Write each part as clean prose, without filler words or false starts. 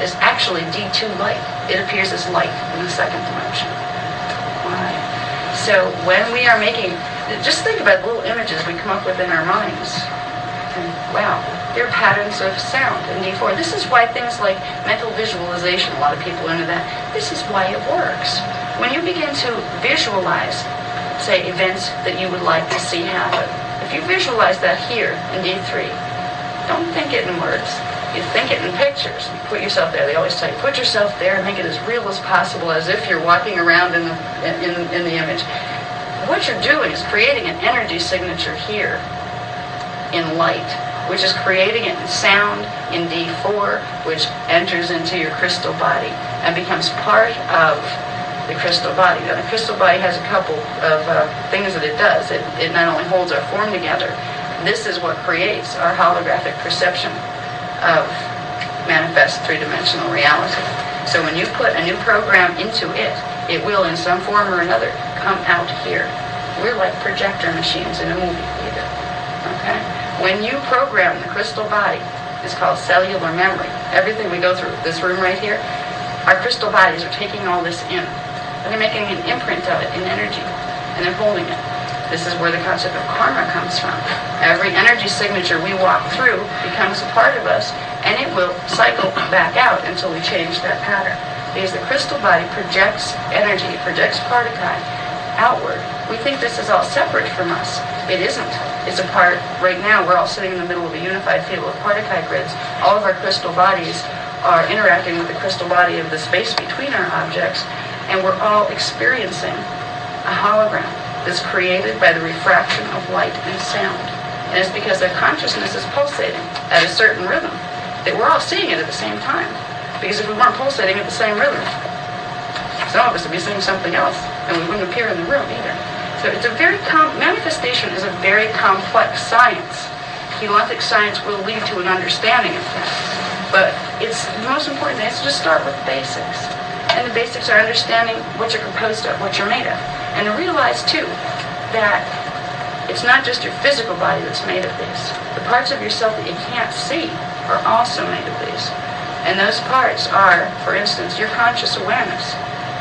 is actually D2 light. It appears as light in the second dimension. Right. So when we are making, just think about little images we come up with in our minds. And wow, they're patterns of sound in D4. This is why things like mental visualization, a lot of people into that, this is why it works. When you begin to visualize, say, events that you would like to see happen, if you visualize that here in D3, don't think it in words. You think it in pictures. You put yourself there. They always tell you, put yourself there and make it as real as possible, as if you're walking around in the image. What you're doing is creating an energy signature here in light, which is creating it in sound in D4, which enters into your crystal body and becomes part of the crystal body. Now, the crystal body has a couple of things that it does. It not only holds our form together, this is what creates our holographic perception of manifest three-dimensional reality. So when you put a new program into it, it will, in some form or another, come out here. We're like projector machines in a movie theater. Okay? When you program the crystal body, it's called cellular memory. Everything we go through, this room right here, our crystal bodies are taking all this in. And they're making an imprint of it in energy, and they're holding it. This is where the concept of karma comes from. Every energy signature we walk through becomes a part of us, and it will cycle back out until we change that pattern. Because the crystal body projects energy, projects particuli outward. We think this is all separate from us. It isn't. It's a part, right now, we're all sitting in the middle of a unified field of particuli grids. All of our crystal bodies are interacting with the crystal body of the space between our objects, and we're all experiencing a hologram that's created by the refraction of light and sound. And it's because their consciousness is pulsating at a certain rhythm that we're all seeing it at the same time. Because if we weren't pulsating at the same rhythm, some of us would be seeing something else, and we wouldn't appear in the room either. So it's a very manifestation is a very complex science. Heliotic science will lead to an understanding of that. But it's the most important thing is to just start with the basics. And the basics are understanding what you're composed of, what you're made of. And to realize, too, that it's not just your physical body that's made of these. The parts of yourself that you can't see are also made of these. And those parts are, for instance, your conscious awareness.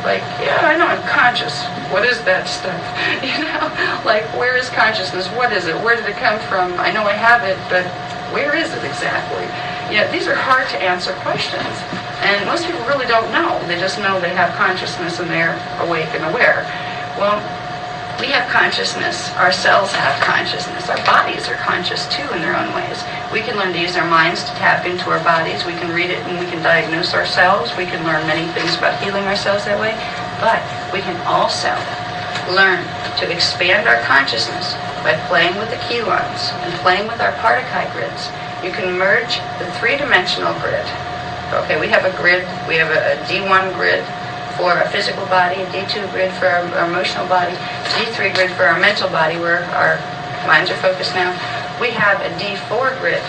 Like, yeah, I know I'm conscious. What is that stuff? You know, like, where is consciousness? What is it? Where did it come from? I know I have it, but where is it exactly? You know, these are hard to answer questions. And most people really don't know. They just know they have consciousness and they're awake and aware. Well, we have consciousness. Our cells have consciousness. Our bodies are conscious too in their own ways. We can learn to use our minds to tap into our bodies. We can read it and we can diagnose ourselves. We can learn many things about healing ourselves that way. But we can also learn to expand our consciousness by playing with the kelons and playing with our particuli grids. You can merge the three-dimensional grid. Okay, we have a grid, we have a D1 grid for our physical body, a D2 grid for our emotional body, D3 grid for our mental body, where our minds are focused now. We have a D4 grid,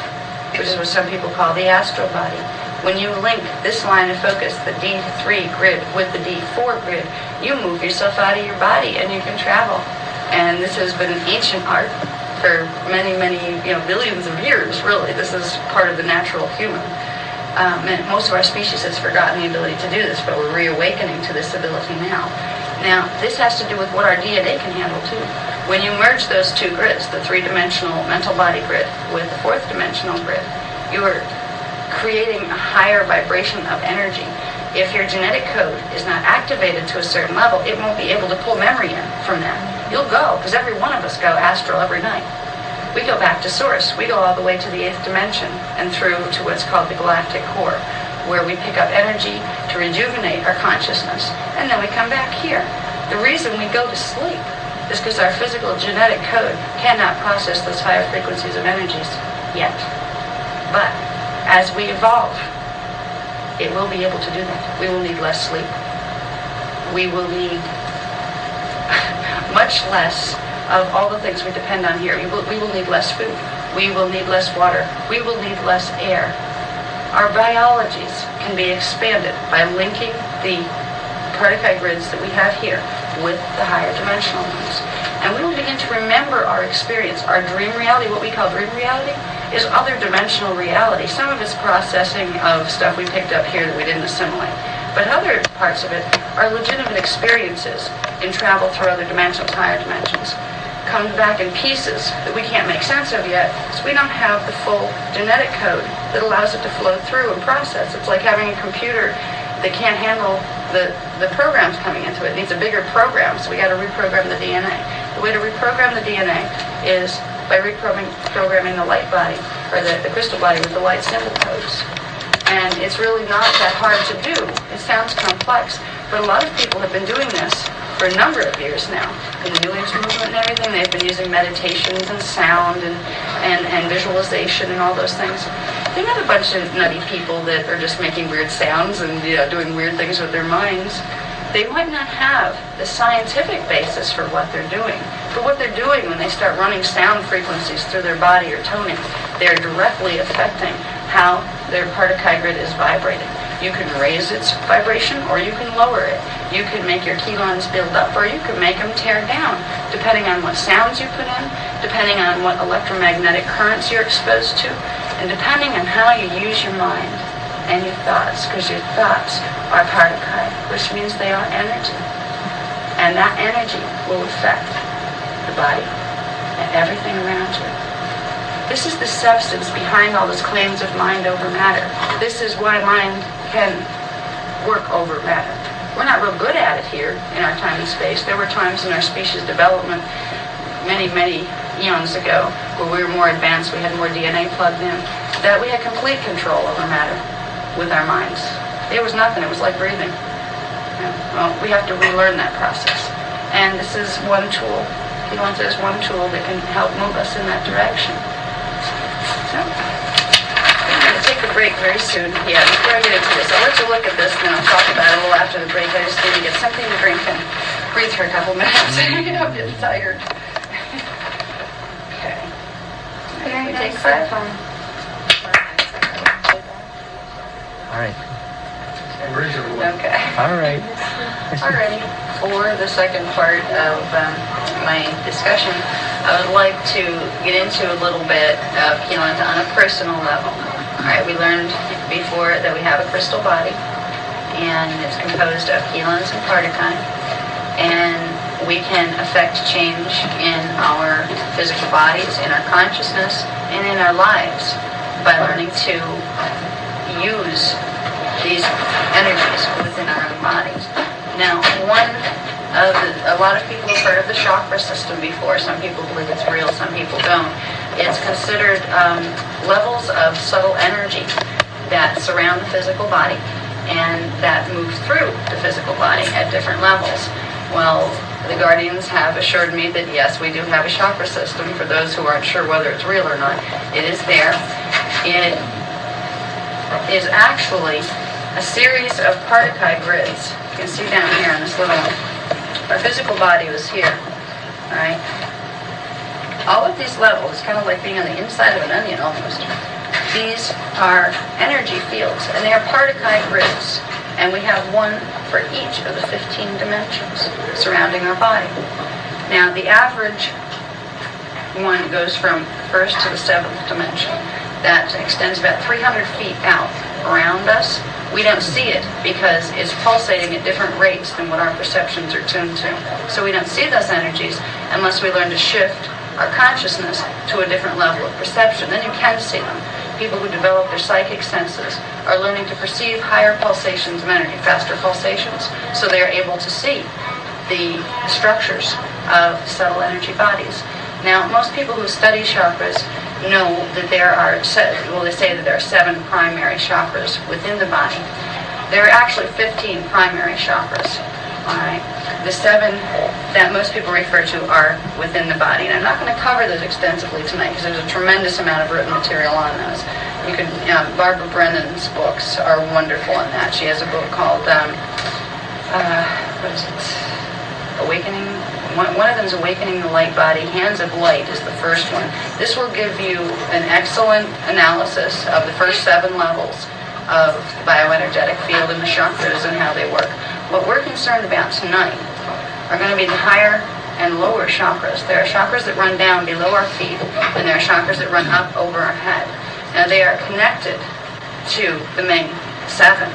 which is what some people call the astral body. When you link this line of focus, the D3 grid, with the D4 grid, you move yourself out of your body and you can travel. And this has been an ancient art for many, billions of years, really. This is part of the natural human. And most of our species has forgotten the ability to do this, but we're reawakening to this ability now. Now, this has to do with what our DNA can handle, too. When you merge those two grids, the three-dimensional mental body grid with the fourth-dimensional grid, you are creating a higher vibration of energy. If your genetic code is not activated to a certain level, it won't be able to pull memory in from that. You'll go, because every one of us go astral every night. We go back to source. We go all the way to the 8th dimension and through to what's called the galactic core, where we pick up energy to rejuvenate our consciousness. And then we come back here. The reason we go to sleep is because our physical genetic code cannot process those higher frequencies of energies yet. But as we evolve, it will be able to do that. We will need less sleep. We will need much less of all the things we depend on here. We will need less food. We will need less water. We will need less air. Our biologies can be expanded by linking the particuli grids that we have here with the higher dimensional ones. And we will begin to remember our experience. Our dream reality, what we call dream reality, is other dimensional reality. Some of it's processing of stuff we picked up here that we didn't assimilate. But other parts of it are legitimate experiences in travel through other dimensions, higher dimensions. Comes back in pieces that we can't make sense of yet, because we don't have the full genetic code that allows it to flow through and process. It's like having a computer that can't handle the programs coming into it. It needs a bigger program, so we got to reprogram the DNA. The way to reprogram the DNA is by reprogramming the light body, or the crystal body with the light symbol codes. And it's really not that hard to do. It sounds complex, but a lot of people have been doing this for a number of years now. In the New Age movement and everything, they've been using meditations and sound and visualization and all those things. They're not a bunch of nutty people that are just making weird sounds and doing weird things with their minds. They might not have the scientific basis for what they're doing. But what they're doing when they start running sound frequencies through their body or toning, they're directly affecting how their Partakai grid is vibrating. You can raise its vibration or you can lower it. You can make your kilons build up or you can make them tear down, depending on what sounds you put in, depending on what electromagnetic currents you're exposed to, and depending on how you use your mind and your thoughts, because your thoughts are Partakai, which means they are energy. And that energy will affect the body and everything around you. This is the substance behind all those claims of mind over matter. This is why mind can work over matter. We're not real good at it here in our time and space. There were times in our species development many, many eons ago where we were more advanced, we had more DNA plugged in, that we had complete control over matter with our minds. It was nothing. It was like breathing. Well, we have to relearn that process. And this is one tool. There's one tool that can help move us in that direction. So, I'm going to take a break very soon. Yeah, before I get into this, I'll let you look at this and then I'll talk about it a little after the break. I just need to get something to drink and breathe for a couple minutes. I'm getting tired. Okay. Very we nice. take 5? All right. Okay. All right. Alrighty. For the second part of my discussion, I would like to get into a little bit of Kilanta on a personal level. Alright, we learned before that we have a crystal body, and it's composed of Kilans and Partakai, and we can affect change in our physical bodies, in our consciousness, and in our lives by learning to use these energies within our own bodies. Now, a lot of people have heard of the chakra system before. Some people believe it's real, some people don't. It's considered levels of subtle energy that surround the physical body and that move through the physical body at different levels. Well, the Guardians have assured me that yes, we do have a chakra system. For those who aren't sure whether it's real or not, it is there. It is actually a series of Partakai grids. You can see down here on this little one. Our physical body was here, all right? All of these levels, kind of like being on the inside of an onion almost. These are energy fields, and they are Partakai grids. And we have one for each of the 15 dimensions surrounding our body. Now, the average one goes from first to the 7th dimension. That extends about 300 feet out around us. We don't see it because it's pulsating at different rates than what our perceptions are tuned to. So we don't see those energies unless we learn to shift our consciousness to a different level of perception. Then you can see them. People who develop their psychic senses are learning to perceive higher pulsations of energy, faster pulsations, so they are able to see the structures of subtle energy bodies. Now, most people who study chakras know that there are, they say that there are 7 primary chakras within the body. There are actually 15 primary chakras. All right. The 7 that most people refer to are within the body. And I'm not going to cover those extensively tonight because there's a tremendous amount of written material on those. You could, Barbara Brennan's books are wonderful on that. She has a book called, what is it? Awakening. One of them is Awakening the Light Body. Hands of Light is the first one. This will give you an excellent analysis of the first 7 levels of the bioenergetic field and the chakras and how they work. What we're concerned about tonight are going to be the higher and lower chakras. There are chakras that run down below our feet, and there are chakras that run up over our head. Now they are connected to the main 7,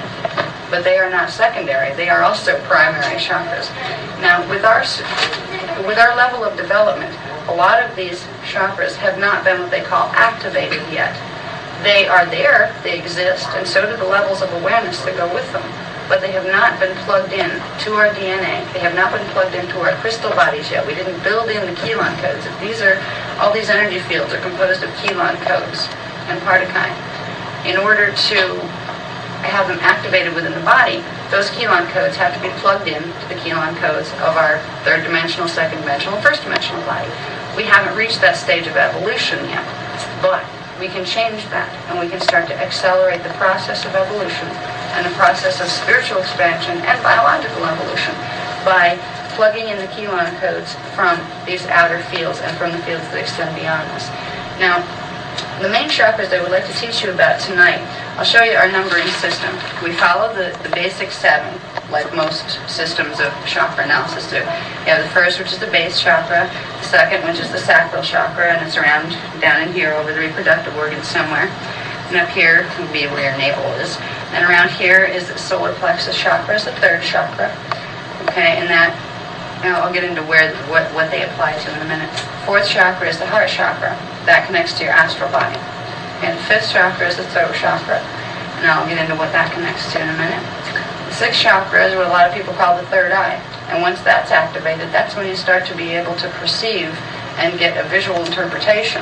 but they are not secondary. They are also primary chakras. Now with our level of development, a lot of these chakras have not been what they call activated yet. They are there, they exist, and so do the levels of awareness that go with them. But they have not been plugged in to our DNA. They have not been plugged into our crystal bodies yet. We didn't build in the Keylon codes. All these energy fields are composed of Keylon codes and Partakai. In order to have them activated within the body, those Keylon codes have to be plugged in to the Keylon codes of our 3rd dimensional, 2nd dimensional, 1st dimensional body. We haven't reached that stage of evolution yet, but we can change that, and we can start to accelerate the process of evolution and the process of spiritual expansion and biological evolution by plugging in the Keylon codes from these outer fields and from the fields that extend beyond us. Now, the main chakras that I would like to teach you about tonight, I'll show you our numbering system. We follow the basic 7, like most systems of chakra analysis do. You have the first, which is the base chakra, the second, which is the sacral chakra, and it's around down in here over the reproductive organs somewhere. And up here would be where your navel is. And around here is the solar plexus chakra, is the 3rd chakra. Okay, and that, I'll get into what they apply to in a minute. 4th chakra is the heart chakra. That connects to your astral body. And the 5th chakra is the throat chakra. And I'll get into what that connects to in a minute. The 6th chakra is what a lot of people call the 3rd eye. And once that's activated, that's when you start to be able to perceive and get a visual interpretation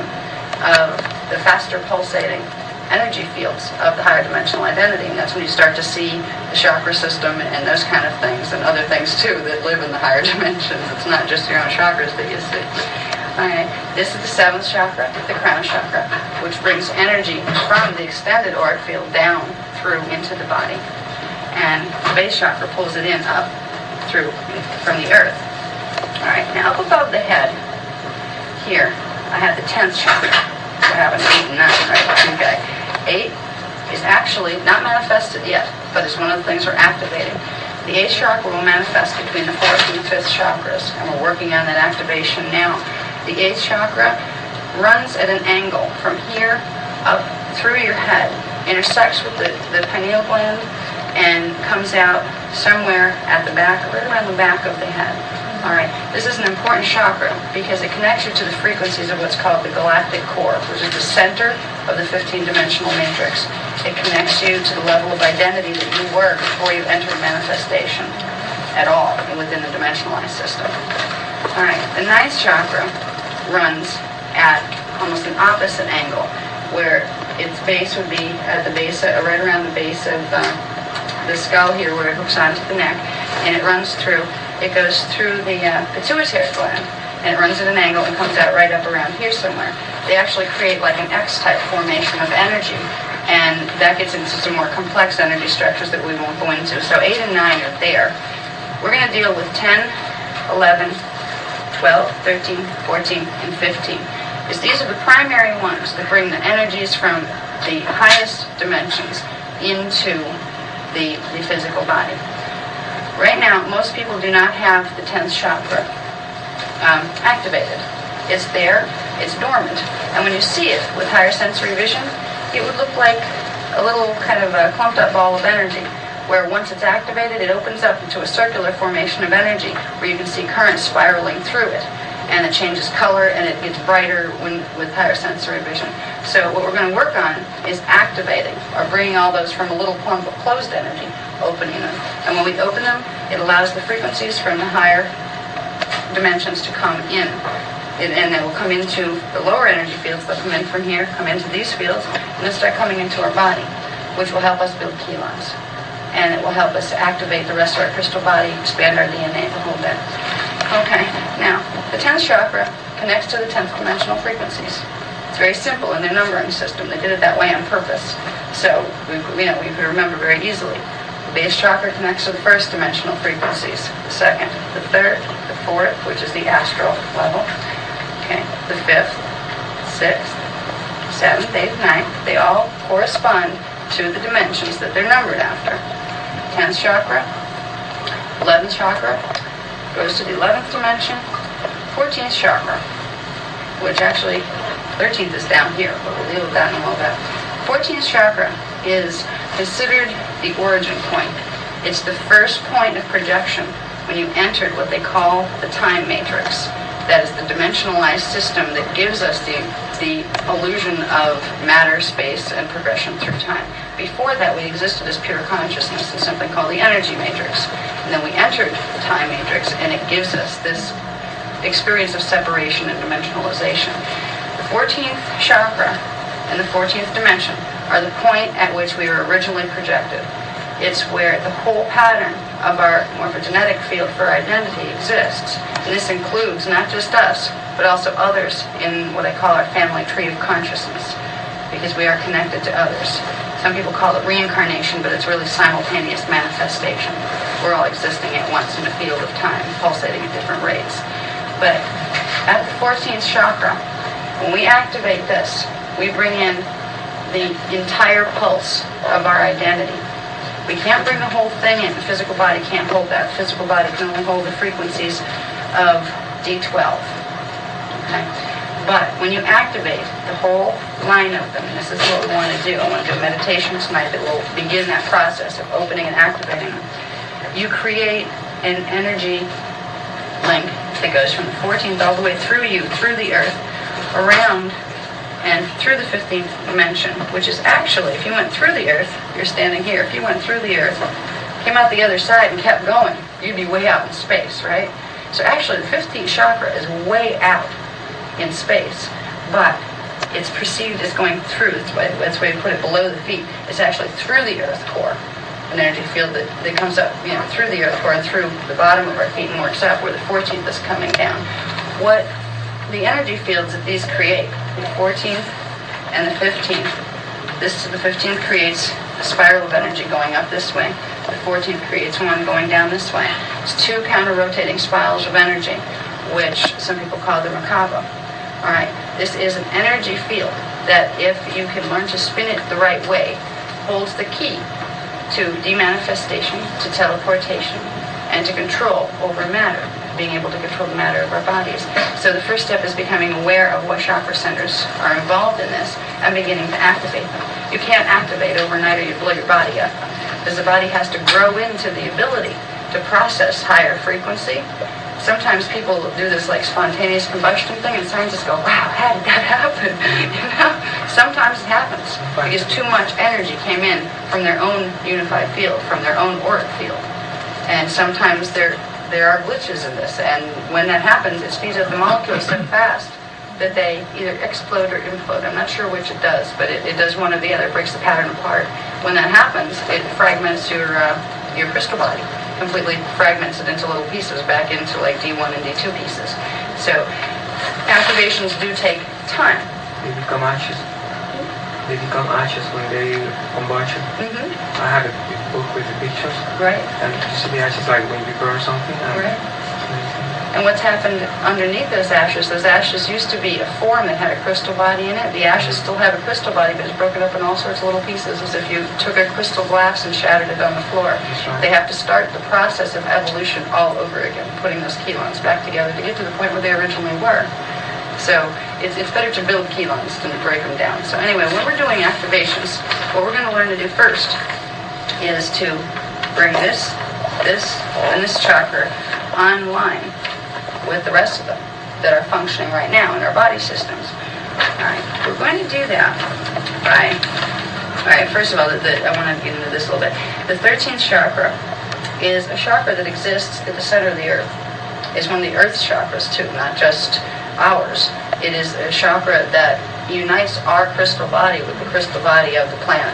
of the faster pulsating energy fields of the higher dimensional identity. And that's when you start to see the chakra system and those kind of things, and other things too that live in the higher dimensions. It's not just your own chakras that you see. Alright, this is the 7th chakra, the crown chakra, which brings energy from the extended auric field down through into the body. And the base chakra pulls it in up through from the earth. Alright, now up above the head, here, I have the 10th chakra. I have an 8 and 9, right? Okay. 8 is actually not manifested yet, but it's one of the things we're activating. The 8th chakra will manifest between the 4th and the 5th chakras, and we're working on that activation now. The 8th chakra runs at an angle from here up through your head, intersects with the pineal gland, and comes out somewhere at the back, right around the back of the head. Alright, this is an important chakra because it connects you to the frequencies of what's called the galactic core, which is the center of the 15-dimensional matrix. It connects you to the level of identity that you were before you entered manifestation at all within the dimensionalized system. Alright, the 9th chakra runs at almost an opposite angle, where its base would be at the base, right around the base of the skull here, where it hooks onto the neck, and it runs through. It goes through the pituitary gland, and it runs at an angle and comes out right up around here somewhere. They actually create like an X-type formation of energy, and that gets into some more complex energy structures that we won't go into. So 8 and 9 are there. We're going to deal with 10, 11, 12, 13, 14, and 15. Is these are the primary ones that bring the energies from the highest dimensions into the physical body. Right now, most people do not have the 10th chakra activated. It's there, it's dormant. And when you see it with higher sensory vision, it would look like a little kind of a clumped up ball of energy, where once it's activated, it opens up into a circular formation of energy where you can see currents spiraling through it. And it changes color and it gets brighter with higher sensory vision. So what we're going to work on is activating or bringing all those from a little clump of closed energy, opening them. And when we open them, it allows the frequencies from the higher dimensions to come in. And they will come into the lower energy fields. They'll come in from here, come into these fields, and they'll start coming into our body, which will help us build Keylons. And it will help us activate the rest of our crystal body, expand our DNA, the whole bit. Okay, now, the 10th chakra connects to the 10th dimensional frequencies. It's very simple in their numbering system. They did it that way on purpose. So, we could remember very easily. The base chakra connects to the 1st dimensional frequencies, the 2nd, the 3rd, the 4th, which is the astral level, okay, the 5th, 6th, 7th, 8th, 9th. They all correspond to the dimensions that they're numbered after. 10th chakra, 11th chakra, goes to the 11th dimension, 14th chakra, which actually 13th is down here, but we'll deal with that in a little bit. 14th chakra is considered the origin point. It's the first point of projection when you entered what they call the time matrix. That is the dimensionalized system that gives us the illusion of matter, space, and progression through time. Before that, we existed as pure consciousness in something called the energy matrix. And then we entered the time matrix, and it gives us this experience of separation and dimensionalization. The 14th chakra and the 14th dimension are the point at which we were originally projected. It's where the whole pattern of our morphogenetic field for identity exists. And this includes not just us, but also others in what I call our family tree of consciousness, because we are connected to others. Some people call it reincarnation, but it's really simultaneous manifestation. We're all existing at once in a field of time, pulsating at different rates. But at the 14th chakra, when we activate this, we bring in the entire pulse of our identity. We can't bring the whole thing in. The physical body can't hold that. The physical body can only hold the frequencies of D12. Okay? But when you activate the whole line of them, and this is what we want to do. I want to do a meditation tonight that will begin that process of opening and activating them. You create an energy link that goes from the 14th all the way through you, through the earth, around and through the 15th dimension, which is actually, if you went through the earth, you're standing here, if you went through the earth, came out the other side and kept going, you'd be way out in space, right? So actually the 15th chakra is way out in space, but it's perceived as going through. That's the way we put it, below the feet. It's actually through the earth core, an energy field that comes up, through the earth core and through the bottom of our feet and works up where the 14th is coming down. What the energy fields that these create, the 14th and the 15th, the 15th creates a spiral of energy going up this way. The 14th creates one going down this way. It's two counter-rotating spirals of energy, which some people call the Merkaba. All right, this is an energy field that, if you can learn to spin it the right way, holds the key to demanifestation, to teleportation, and to control over matter, being able to control the matter of our bodies. So the first step is becoming aware of what chakra centers are involved in this and beginning to activate them. You can't activate overnight or you blow your body up, because the body has to grow into the ability to process higher frequency. Sometimes people do this like spontaneous combustion thing, and scientists go, wow, how did that happen? Sometimes it happens because too much energy came in from their own unified field, from their own auric field. And sometimes there are glitches in this, and when that happens, it speeds up the molecules so fast that they either explode or implode. I'm not sure which it does, but it does one or the other. It breaks the pattern apart. When that happens, it fragments your crystal body, completely fragments it into little pieces, back into like D1 and D2 pieces. So activations do take time. They become ashes. They become ashes when they combustion. Mm-hmm. I have a book with the pictures. Right. And you see the ashes like when you burn something. Right. And what's happened underneath those ashes used to be a form that had a crystal body in it. The ashes still have a crystal body, but it's broken up in all sorts of little pieces, as if you took a crystal glass and shattered it on the floor. Right. They have to start the process of evolution all over again, putting those chelons back together to get to the point where they originally were. So it's better to build chelons than to break them down. So anyway, when we're doing activations, what we're going to learn to do first is to bring this, and this chakra online with the rest of them that are functioning right now in our body systems. All right, we're going to do that by, all right, first of all, I want to get into this a little bit. The 13th chakra is a chakra that exists at the center of the earth. It's one of the earth's chakras too, not just ours. It is a chakra that unites our crystal body with the crystal body of the planet.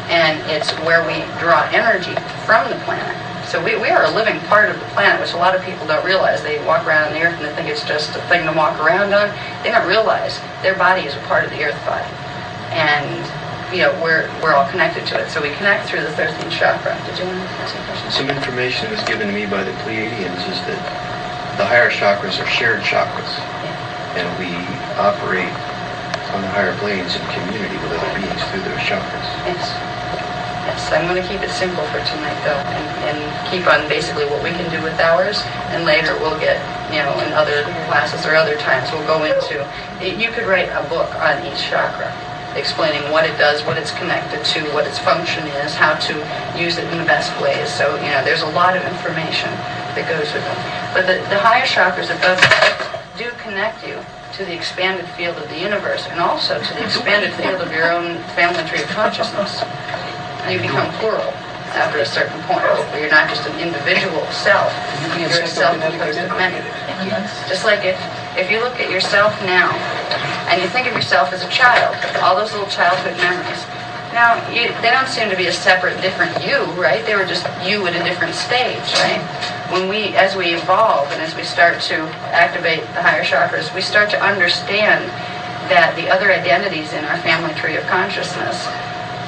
And it's where we draw energy from the planet. So we are a living part of the planet, which a lot of people don't realize. They walk around on the earth and they think it's just a thing to walk around on. They don't realize their body is a part of the earth body. And, we're all connected to it. So we connect through the 13th chakra. Did you want to ask a question? Some information was given to me by the Pleiadians is that the higher chakras are shared chakras. Yeah. And we operate on the higher planes in community with other beings through those chakras. Yes. Yes. So I'm going to keep it simple for tonight, though, and keep on basically what we can do with ours, and later we'll get, in other classes or other times, we'll go into, you could write a book on each chakra, explaining what it does, what it's connected to, what its function is, how to use it in the best ways. So, there's a lot of information that goes with them. But the higher chakras above do connect you to the expanded field of the universe, and also to the expanded field of your own family tree of consciousness. You become plural after a certain point, where you're not just an individual self, you're a self composed of many. Just like if you look at yourself now, and you think of yourself as a child, all those little childhood memories, now, they don't seem to be a separate, different you, right? They were just you at a different stage, right? As we evolve and as we start to activate the higher chakras, we start to understand that the other identities in our family tree of consciousness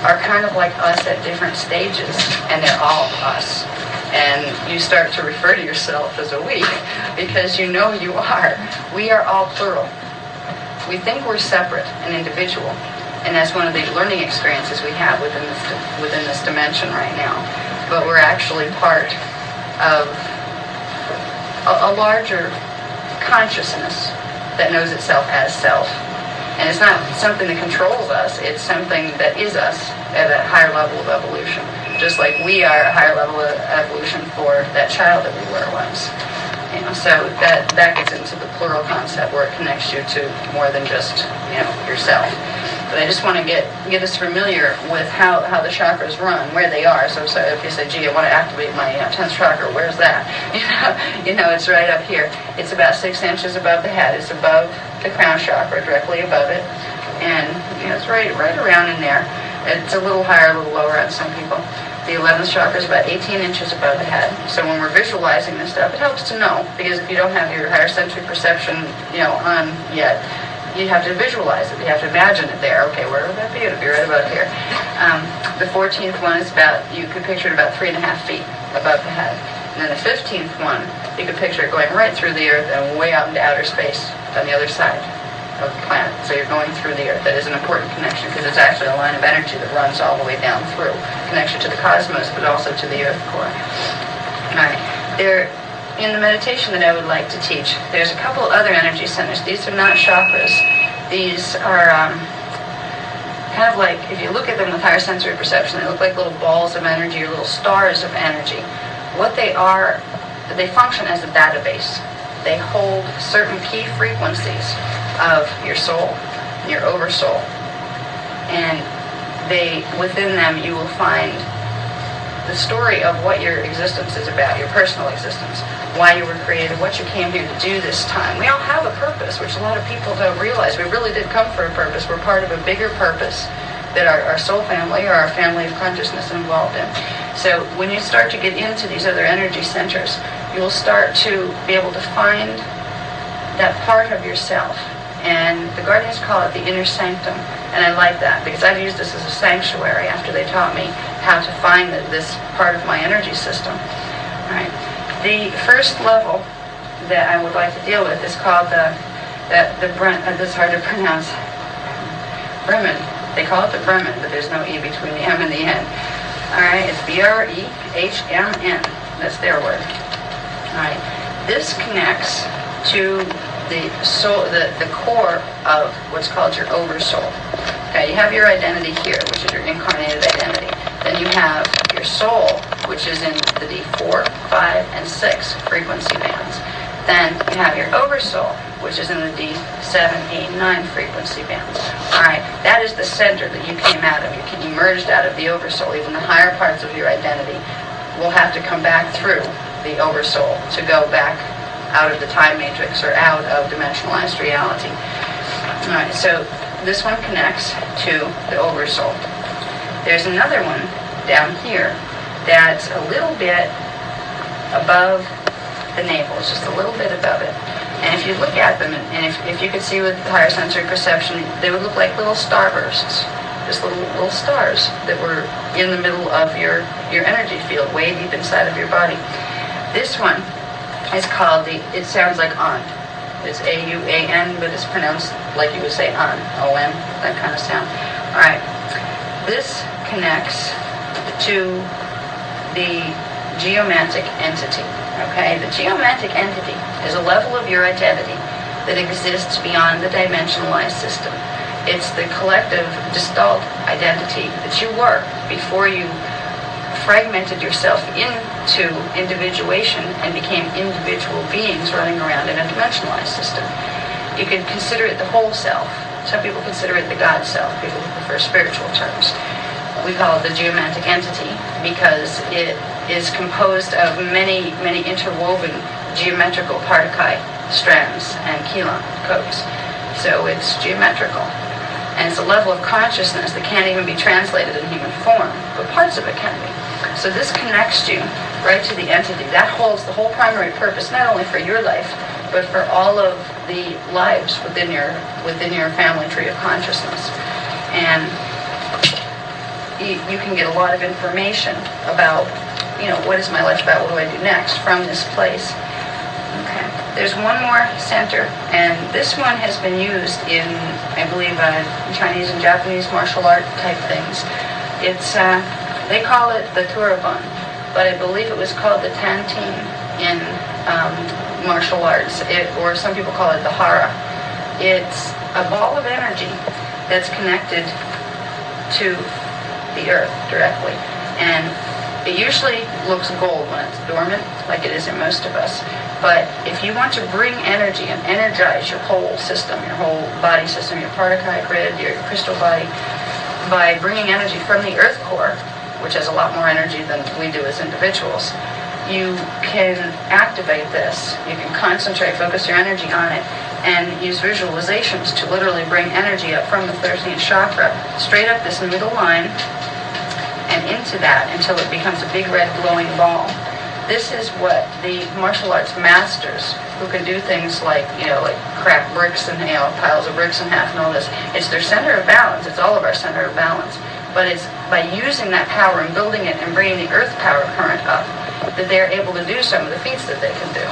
are kind of like us at different stages, and they're all us. And you start to refer to yourself as a we, because you know you are. We are all plural. We think we're separate and individual. And that's one of the learning experiences we have within this dimension right now. But we're actually part of a larger consciousness that knows itself as self. And it's not something that controls us, it's something that is us at a higher level of evolution. Just like we are a higher level of evolution for that child that we were once. So that gets into the plural concept, where it connects you to more than just, yourself. But I just want to get us familiar with how the chakras run, where they are. So if you say, gee, I want to activate my 10th chakra, where's that? It's right up here. It's about 6 inches above the head. It's above the crown chakra, directly above it. And it's right around in there. It's a little higher, a little lower on some people. The 11th chakra is about 18 inches above the head. So when we're visualizing this stuff, it helps to know, because if you don't have your higher sensory perception, on yet, you have to visualize it. You have to imagine it there. Okay, where would that be? It'd be right about here. The 14th one is you could picture it about 3.5 feet above the head. And then the 15th one, you could picture it going right through the earth and way out into outer space on the other side of the planet. So you're going through the earth. That is an important connection, because it's actually a line of energy that runs all the way down through. Connection to the cosmos, but also to the earth core. All right. In the meditation that I would like to teach, there's a couple other energy centers. These are not chakras. These are kind of like, if you look at them with higher sensory perception, they look like little balls of energy or little stars of energy. What they are, they function as a database. They hold certain key frequencies of your soul, your oversoul. And within them, you will find the story of what your existence is about, your personal existence, why you were created, what you came here to do this time. We all have a purpose, which a lot of people don't realize. We really did come for a purpose. We're part of a bigger purpose that our soul family or our family of consciousness is involved in. So when you start to get into these other energy centers, you'll start to be able to find that part of yourself. And the Guardians call it the inner sanctum. And I like that, because I've used this as a sanctuary after they taught me how to find this part of my energy system. All right. The first level that I would like to deal with is called this is hard to pronounce, Bremen. They call it the Bremen, but there's no E between the M and the N. All right, it's B-R-E-H-M-N. That's their word. All right. This connects to the soul, the core of what's called your oversoul. Okay, you have your identity here, which is your incarnated identity. Then you have your soul, which is in the D4, 5, and 6 frequency bands. Then you have your oversoul, which is in the D7, 8, 9 frequency bands. All right, that is the center that you came out of. You emerged out of the oversoul. Even the higher parts of your identity will have to come back through the oversoul to go back out of the time matrix or out of dimensionalized reality. All right, so this one connects to the oversoul. There's another one down here that's a little bit above the navel. It's just a little bit above it. And if you look at them, and if you could see with higher sensory perception, they would look like little starbursts, just little stars that were in the middle of your energy field, way deep inside of your body. This one is called it sounds like on. It's A-U-A-N, but it's pronounced like you would say on, O-N, that kind of sound. All right. This connects to the geomantic entity. Okay, the geomantic entity is a level of your identity that exists beyond the dimensionalized system. It's the collective gestalt identity that you were before you fragmented yourself into individuation and became individual beings running around in a dimensionalized system. You could consider it the whole self. Some people consider it the God self, people who prefer spiritual terms. We call it the geomantic entity because it is composed of many, many interwoven geometrical particle strands and kilon codes. So it's geometrical. And it's a level of consciousness that can't even be translated in human form, but parts of it can be. So this connects you right to the entity. That holds the whole primary purpose, not only for your life, but for all of the lives within your family tree of consciousness. And you can get a lot of information about, what is my life about, what do I do next from this place. Okay. There's one more center, and this one has been used in, I believe, Chinese and Japanese martial art type things. It's, they call it the Turban, but I believe it was called the Tantin in martial arts, or some people call it the Hara. It's a ball of energy that's connected to the earth directly, and it usually looks gold when it's dormant, like it is in most of us. But if you want to bring energy and energize your whole system, your whole body system, your particle grid, your crystal body, by bringing energy from the earth core, which has a lot more energy than we do as individuals, you can activate this. You can concentrate, focus your energy on it, and use visualizations to literally bring energy up from the 13th chakra, straight up this middle line, and into that until it becomes a big red glowing ball. This is what the martial arts masters, who can do things like crack bricks and piles of bricks in half and all this, it's their center of balance. It's all of our center of balance. But it's by using that power and building it and bringing the earth power current up that they're able to do some of the feats that they can do.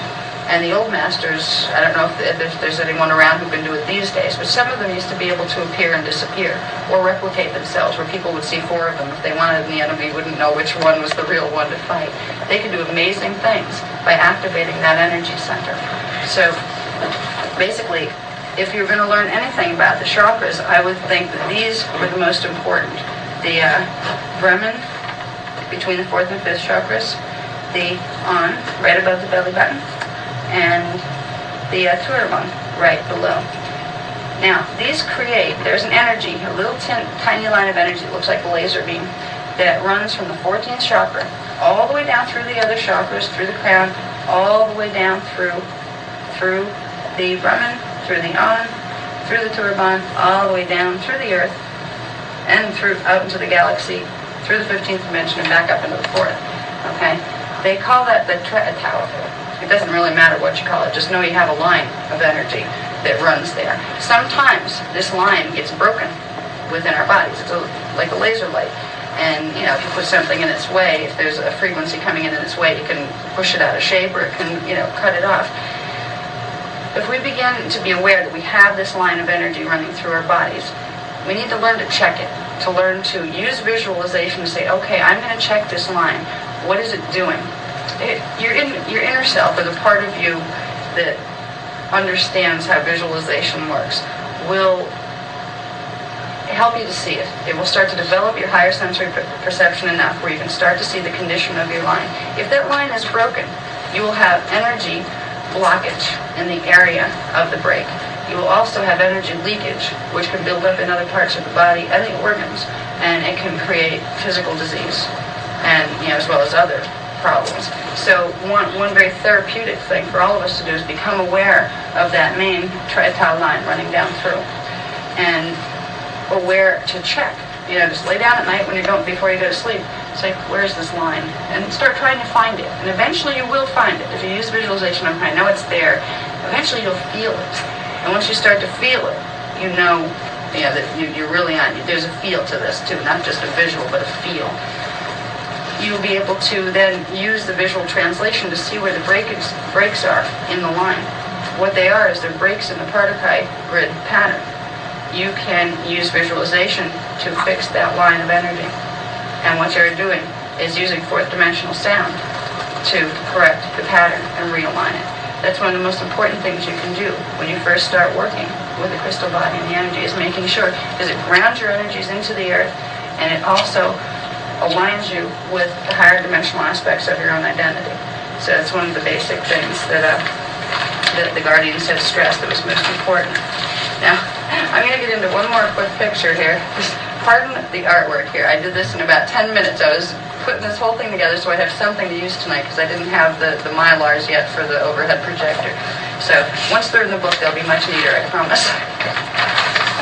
And the old masters, I don't know if there's anyone around who can do it these days, but some of them used to be able to appear and disappear, or replicate themselves, where people would see four of them if they wanted, and the enemy wouldn't know which one was the real one to fight. They could do amazing things by activating that energy center. So basically, if you're going to learn anything about the chakras, I would think that these were the most important. The Brahman, between the 4th and 5th chakras, the An, right above the belly button, and the Turban, right below. Now, these create, there's an energy, a little tiny line of energy that looks like a laser beam, that runs from the 14th chakra, all the way down through the other chakras, through the crown, all the way down through the Brahman, through the An, through the Turban, all the way down through the earth, and through out into the galaxy, through the 15th dimension, and back up into the 4th. Okay? They call that the Tower. It doesn't really matter what you call it. Just know you have a line of energy that runs there. Sometimes this line gets broken within our bodies. It's like a laser light. And, if you put something in its way, if there's a frequency coming in its way, you can push it out of shape, or it can, cut it off. If we begin to be aware that we have this line of energy running through our bodies, we need to learn to check it, to learn to use visualization to say, okay, I'm going to check this line. What is it doing? Your inner self, or the part of you that understands how visualization works, will help you to see it. It will start to develop your higher sensory perception enough where you can start to see the condition of your line. If that line is broken, you will have energy blockage in the area of the break. You will also have energy leakage, which can build up in other parts of the body and the organs, and it can create physical disease, and as well as other problems. So one very therapeutic thing for all of us to do is become aware of that main trital line running down through, and aware to check. Just lay down at night before you go to sleep. Say, where's this line? And start trying to find it. And eventually you will find it. If you use visualization, I know it's there. Eventually you'll feel it. And once you start to feel it, that you're really on. There's a feel to this too, not just a visual, but a feel. You'll be able to then use the visual translation to see where the breaks are in the line. What they are is they're breaks in the particle grid pattern. You can use visualization to fix that line of energy. And what you're doing is using fourth dimensional sound to correct the pattern and realign it. That's one of the most important things you can do when you first start working with the crystal body and the energy, is making sure, because it grounds your energies into the earth, and it also aligns you with the higher dimensional aspects of your own identity. So it's one of the basic things that the guardians have stressed that was most important. Now, I'm going to get into one more quick picture here. Pardon the artwork here. I did this in about 10 minutes. I was putting this whole thing together so I'd have something to use tonight, because I didn't have the Mylars yet for the overhead projector. So once they're in the book, they'll be much neater, I promise.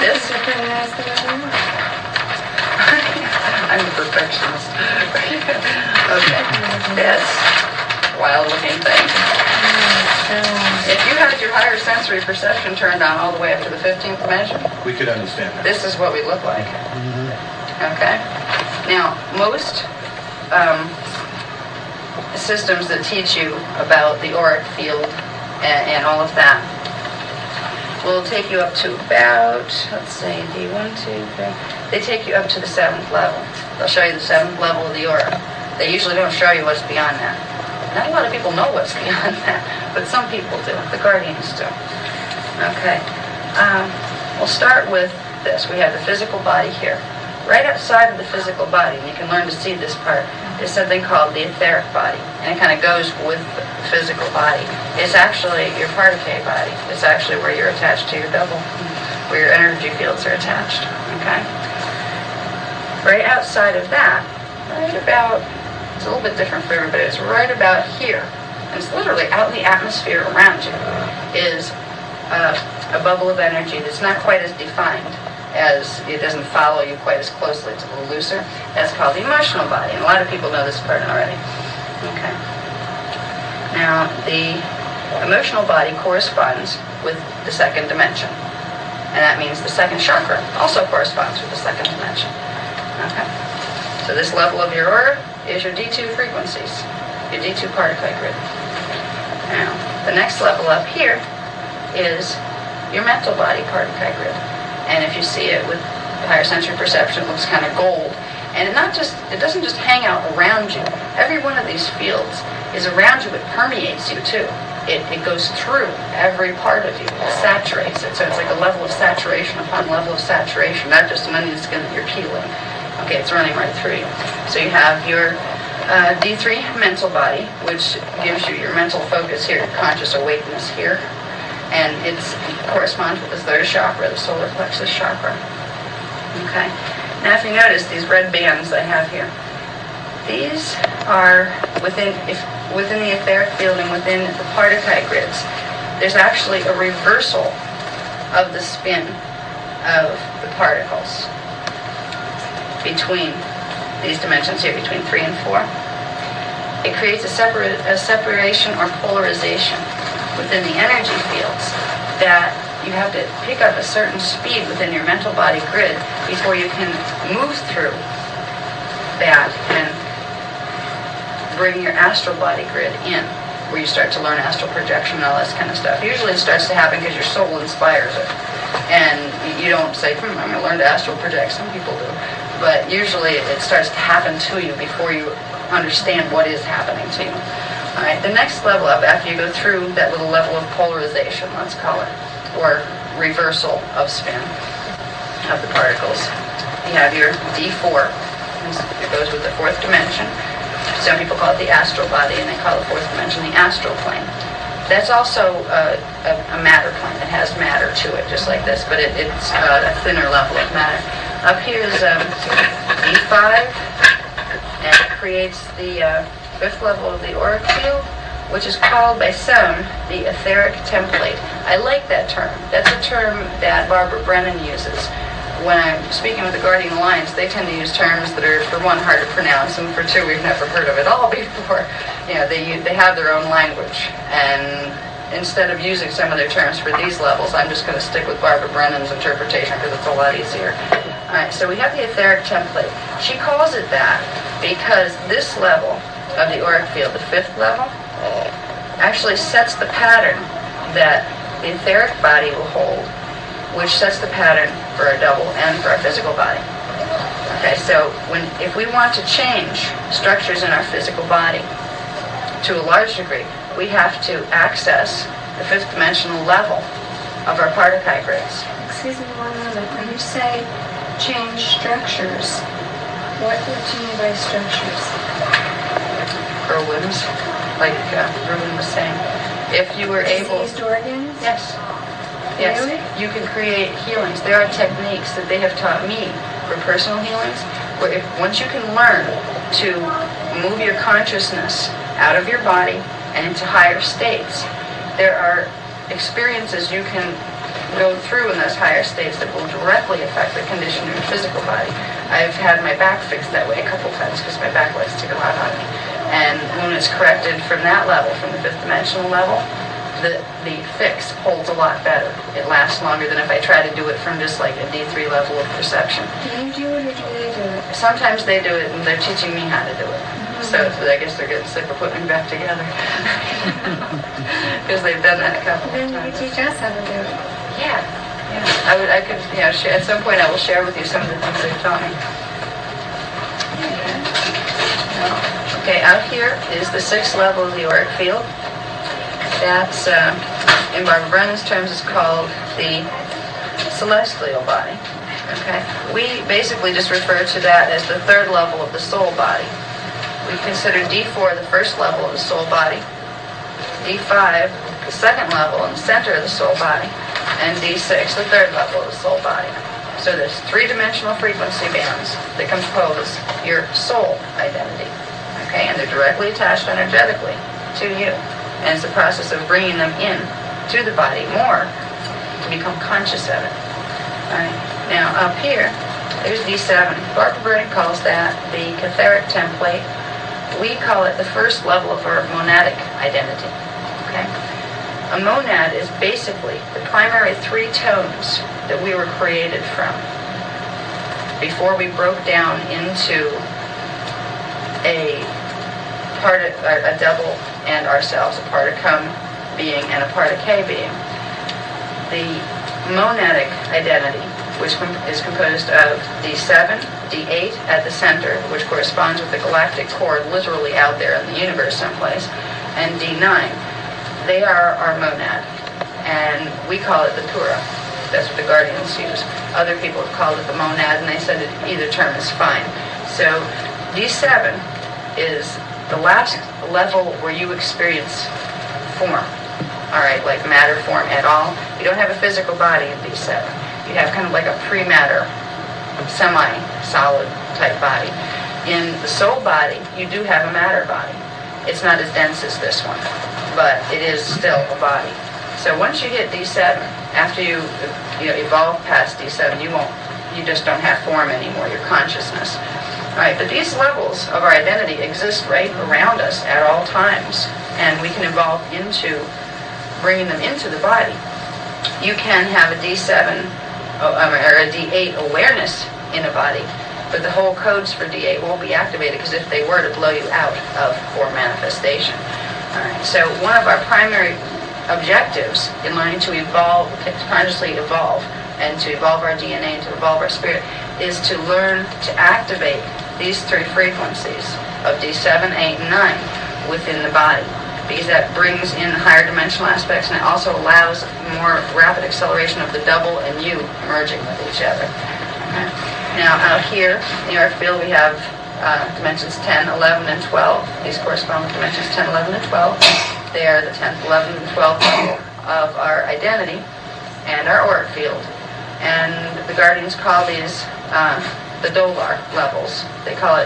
This? I'm a perfectionist. Okay. This wild-looking thing. If you had your higher sensory perception turned on all the way up to the 15th dimension, We could understand that. this is what we look like. Okay? Now, most systems that teach you about the auric field and all of that will take you up to about, let's see, D1, 2, 3. They take you up to the 7th level. They'll show you the 7th level of the aura. They usually don't show you what's beyond that. Not a lot of people know what's beyond that, but some people do. The guardians do. Okay. We'll start with this. We have the physical body here. Right outside of the physical body, and you can learn to see this part, is something called the etheric body. And it kind of goes with the physical body. It's actually your particle body. It's actually where you're attached to your double, where your energy fields are attached. Okay? Right outside of that, right about, it's a little bit different for everybody, it's right about here, and it's literally out in the atmosphere around you, is a bubble of energy that's not quite as defined, as it doesn't follow you quite as closely, it's a little looser. That's called the emotional body, and a lot of people know this part already. Okay. Now, the emotional body corresponds with the second dimension, and that means the second chakra also corresponds with the second dimension. Okay. So this level of your aura is your D2 frequencies, your D2 particle grid. Now, the next level up here is your mental body particle grid. And if you see it with higher sensory perception, it looks kind of gold. And it doesn't just hang out around you. Every one of these fields is around you. It permeates you too. It goes through every part of you. It saturates it. So it's like a level of saturation upon level of saturation, not just an onion skin that you're peeling. Okay, it's running right through you. So you have your D3 mental body, which gives you your mental focus here, your conscious awakeness here. And it corresponds with the third chakra, the solar plexus chakra. Okay. Now, if you notice these red bands I have here, these are within the etheric field and within the particle grids. There's actually a reversal of the spin of the particles between these dimensions here, between 3 and 4. It creates a separation or polarization within the energy fields that you have to pick up a certain speed within your mental body grid before you can move through that and bring your astral body grid in, where you start to learn astral projection and all this kind of stuff. Usually it starts to happen because your soul inspires it. And you don't say, I'm going to learn to astral project. Some people do. But usually it starts to happen to you before you understand what is happening to you. All right, the next level up, after you go through that little level of polarization, let's call it, or reversal of spin of the particles, you have your D4. It goes with the fourth dimension. Some people call it the astral body, and they call the fourth dimension the astral plane. That's also a matter plane. It has matter to it, just like this, but it's a thinner level of matter. Up here is D5, and it creates the fifth level of the auric field, which is called by some the etheric template. I like that term. That's a term that Barbara Brennan uses. When I'm speaking with the Guardian Alliance, they tend to use terms that are, for one, hard to pronounce, and for two, we've never heard of it all before. You know, they have their own language, and instead of using some of their terms for these levels, I'm just going to stick with Barbara Brennan's interpretation because it's a lot easier. All right, so we have the etheric template. She calls it that because this level of the auric field, the fifth level, actually sets the pattern that the etheric body will hold, which sets the pattern for a double and for a physical body. Okay, so if we want to change structures in our physical body to a large degree, we have to access the fifth dimensional level of our particle grids. Excuse me one moment. When you say change structures, what do you mean by structures? Irwin's, like Ruben was saying, if you were able... Diseased organs? Yes. Yes, Really? you can create healings. There are techniques that they have taught me for personal healings, where once you can learn to move your consciousness out of your body and into higher states, there are experiences you can go through in those higher states that will directly affect the condition of your physical body. I've had my back fixed that way a couple times because my back likes to go out on me. And when it's corrected from that level, from the fifth dimensional level, the fix holds a lot better. It lasts longer than if I try to do it from just like a D3 level of perception. Do you do it or do they do it? Sometimes they do it and they're teaching me how to do it. So I guess they're getting sick of putting me back together. Because they've done that a couple of Then you times. could teach us how to do it. Yeah. I could, share, at some point I will share with you some of the things they've taught me. Okay, out here is the sixth level of the auric field. That's, in Barbara Brennan's terms, is called the celestial body. Okay? We basically just refer to that as the third level of the soul body. We consider D4 the first level of the soul body, D5 the second level in the center of the soul body, and D6 the third level of the soul body. So there's three-dimensional frequency bands that compose your soul identity. Okay, and they're directly attached energetically to you. And it's the process of bringing them in to the body more to become conscious of it. All right. Now up here, there's D7. Barbara Brennan calls that the catheric template. We call it the first level of our monadic identity. Okay. A monad is basically the primary three tones that we were created from before we broke down into a double and ourselves, a part of come being and a part of K being. The monadic identity, which is composed of D7, D8 at the center, which corresponds with the galactic core literally out there in the universe someplace, and D9. They are our monad, and we call it the Pura. That's what the Guardians use. Other people have called it the monad, and they said that either term is fine. So D7 is the last level where you experience form. All right, like matter form at all. You don't have a physical body in D7. You have kind of like a pre-matter, semi-solid type body. In the soul body, you do have a matter body. It's not as dense as this one, but it is still a body. So once you hit D7, after you evolve past D7, you just don't have form anymore, your consciousness. All right, but these levels of our identity exist right around us at all times, and we can evolve into bringing them into the body. You can have a D7 or a D8 awareness in a body, but the whole codes for D8 won't be activated, because if they were, to blow you out of form manifestation. All right, so one of our primary objectives in learning to evolve, to consciously evolve, and to evolve our DNA and to evolve our spirit, is to learn to activate these three frequencies of D7, 8, and 9 within the body, because that brings in higher dimensional aspects, and it also allows more rapid acceleration of the double and you merging with each other. Okay. Now out here in the earth field, we have dimensions 10, 11, and 12. These correspond with dimensions 10, 11, and 12. They are the 10th, 11th, and 12th level of our identity and our auric field. And the Guardians call these the Dolar levels. They call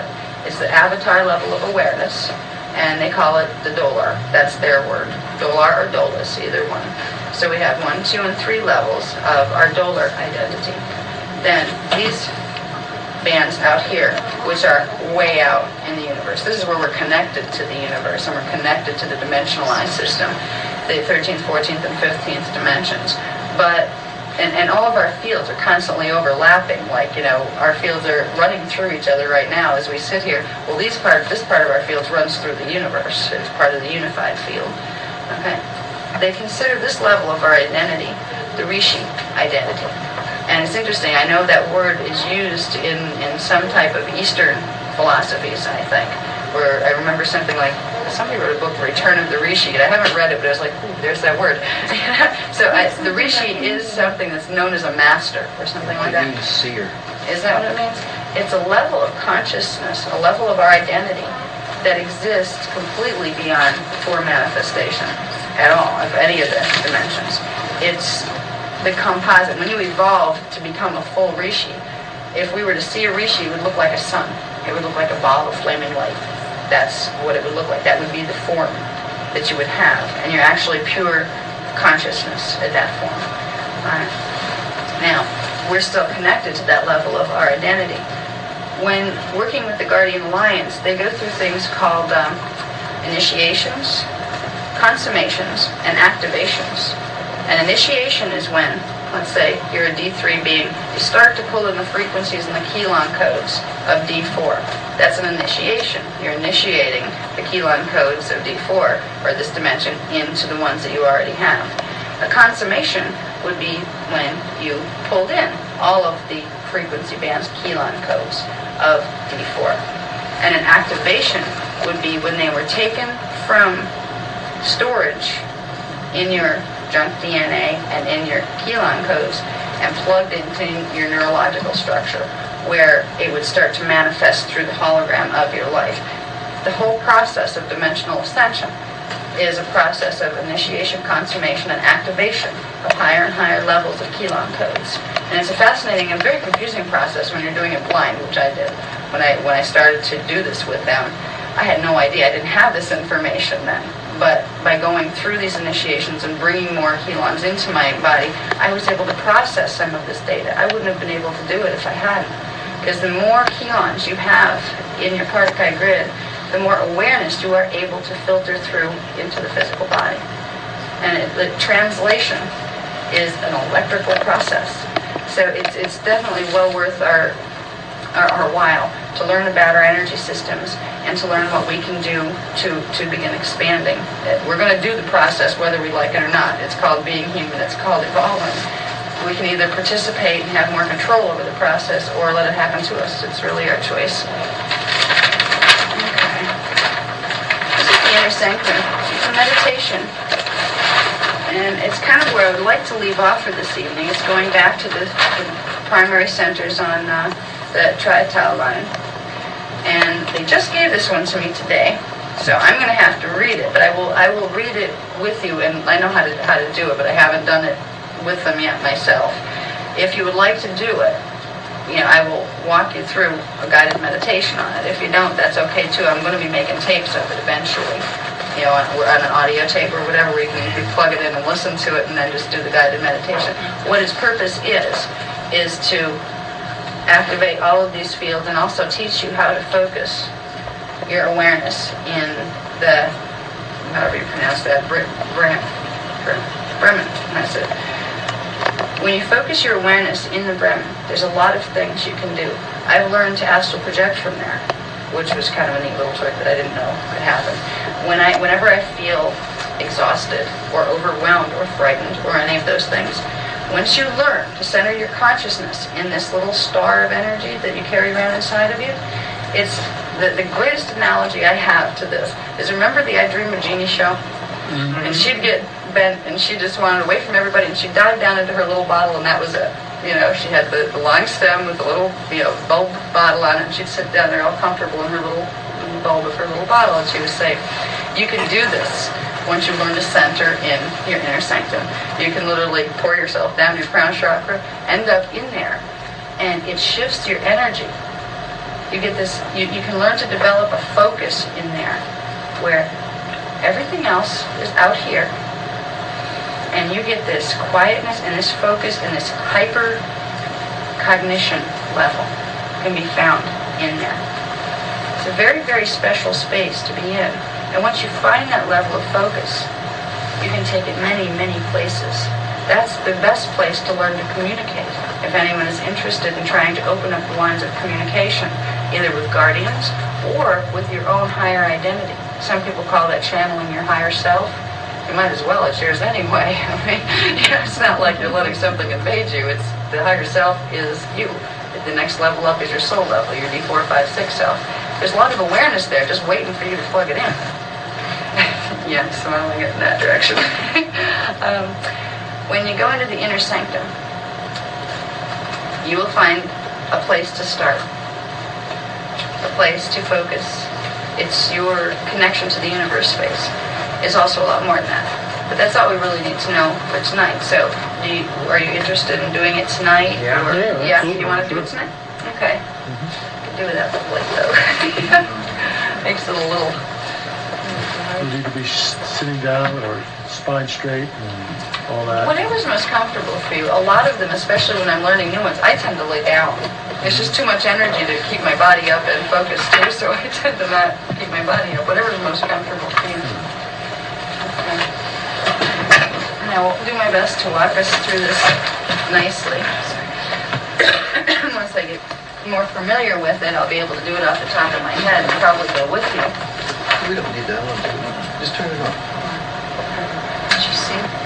it's the avatar level of awareness, and they call it the Dolar. That's their word. Dolar or Dolus, either one. So we have 1, 2, and 3 levels of our Dolar identity. Then these bands out here, which are way out in the universe. This is where we're connected to the universe, and we're connected to the dimensionalized system, the 13th, 14th, and 15th dimensions. But and all of our fields are constantly overlapping. Like, our fields are running through each other right now as we sit here. Well, this part of our fields runs through the universe. It's part of the unified field. Okay. They consider this level of our identity the Rishi identity. And it's interesting, I know that word is used in some type of Eastern philosophies, I think, where I remember something like, somebody wrote a book, Return of the Rishi, and I haven't read it, but I was like, ooh, there's that word. So the Rishi is something that's known as a master, or something like that. It means seer. Is that what it means? It's a level of consciousness, a level of our identity that exists completely beyond form manifestation at all, of any of the dimensions. It's the composite. When you evolve to become a full Rishi, if we were to see a Rishi, it would look like a sun. It would look like a ball of flaming light. That's what it would look like. That would be the form that you would have. And you're actually pure consciousness at that form. Now, we're still connected to that level of our identity. When working with the Guardian Alliance, they go through things called initiations, consummations, and activations. An initiation is when, let's say, you're a D3 being, you start to pull in the frequencies and the Keylon codes of D4. That's an initiation. You're initiating the Keylon codes of D4, or this dimension, into the ones that you already have. A consummation would be when you pulled in all of the frequency bands, Keylon codes of D4. And an activation would be when they were taken from storage in your junk DNA and in your Keylon codes and plugged into your neurological structure, where it would start to manifest through the hologram of your life. The whole process of dimensional ascension is a process of initiation, consummation, and activation of higher and higher levels of Keylon codes. And it's a fascinating and very confusing process when you're doing it blind, which I did. When I started to do this with them, I had no idea. I didn't have this information then. But by going through these initiations and bringing more Keylons into my body, I was able to process some of this data. I wouldn't have been able to do it if I hadn't. Because the more Keylons you have in your Partakai grid, the more awareness you are able to filter through into the physical body. And the translation is an electrical process. So it's definitely well worth our while to learn about our energy systems and to learn what we can do to begin expanding. We're going to do the process whether we like it or not. It's called being human. It's called evolving. We can either participate and have more control over the process or let it happen to us. It's really our choice. Okay. This is the inner sanctum. It's a meditation. And it's kind of where I would like to leave off for this evening. It's going back to the primary centers on the tri-tile line. And they just gave this one to me today, so I'm going to have to read it. But I will read it with you, and I know how to do it, but I haven't done it with them yet myself. If you would like to do it, I will walk you through a guided meditation on it. If you don't, that's okay too. I'm going to be making tapes of it eventually, on an audio tape or whatever, where you can plug it in and listen to it, and then just do the guided meditation. What its purpose is to activate all of these fields and also teach you how to focus your awareness in the, however you pronounce that, Bremen, that's it. When you focus your awareness in the Bremen, there's a lot of things you can do. I've learned to astral project from there, which was kind of a neat little trick that I didn't know could happen. Whenever I feel exhausted or overwhelmed or frightened or any of those things, once you learn to center your consciousness in this little star of energy that you carry around inside of you, it's the greatest analogy I have to this is, remember the I Dream of Jeannie show? Mm-hmm. And she'd get bent and she just wanted away from everybody and she'd dive down into her little bottle and that was it. She had the long stem with the little bulb bottle on it, and she'd sit down there all comfortable in her little bulb of her little bottle, and she was safe. You can do this once you learn to center in your inner sanctum. You can literally pour yourself down your crown chakra, end up in there, and it shifts your energy. You get this, you can learn to develop a focus in there where everything else is out here, and you get this quietness and this focus and this hyper cognition level can be found in there. It's a very, very special space to be in. And once you find that level of focus, you can take it many, many places. That's the best place to learn to communicate. If anyone is interested in trying to open up the lines of communication, either with guardians or with your own higher identity. Some people call that channeling your higher self. You might as well, it's yours anyway. I mean, it's not like you're letting something invade you. The higher self is you. The next level up is your soul level, your D4, 5, 6 self. There's a lot of awareness there, just waiting for you to plug it in. Yeah, smiling it in that direction. When you go into the inner sanctum, you will find a place to start, a place to focus. It's your connection to the universe space. It's also a lot more than that. But that's all we really need to know for tonight. So, are you interested in doing it tonight? Yeah. Or, Yeah, yeah, you want to do it tonight? Okay. Could do it at the plate though. Makes it a little... You need to be sitting down or spine straight and all that. Whatever's most comfortable for you. A lot of them, especially when I'm learning new ones, I tend to lay down. There's just too much energy to keep my body up and focused too, so I tend to not keep my body up. Whatever's most comfortable for you. Okay. And I will do my best to walk us through this nicely. Once I get more familiar with it, I'll be able to do it off the top of my head and probably go with you. We don't need that one. Just turn it on. Did you see?